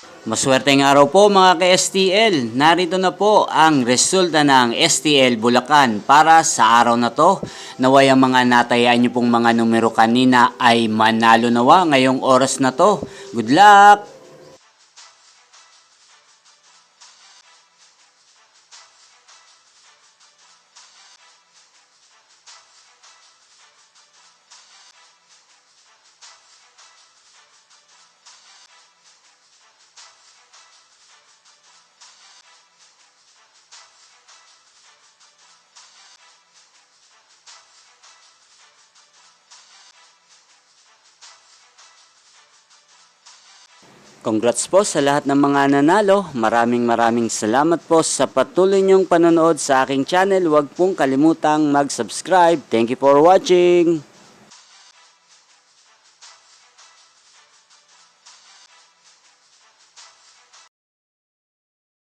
Maswerteng araw po mga ka-STL. Narito na po ang resulta ng STL Bulacan para sa araw na to. Naway ang mga natayaan nyo pong mga numero kanina ay manalo nawa ngayong oras na to. Good luck! Congrats po sa lahat ng mga nanalo. Maraming salamat po sa patuloy niyong panonood sa aking channel. Huwag pong kalimutang mag-subscribe. Thank you for watching!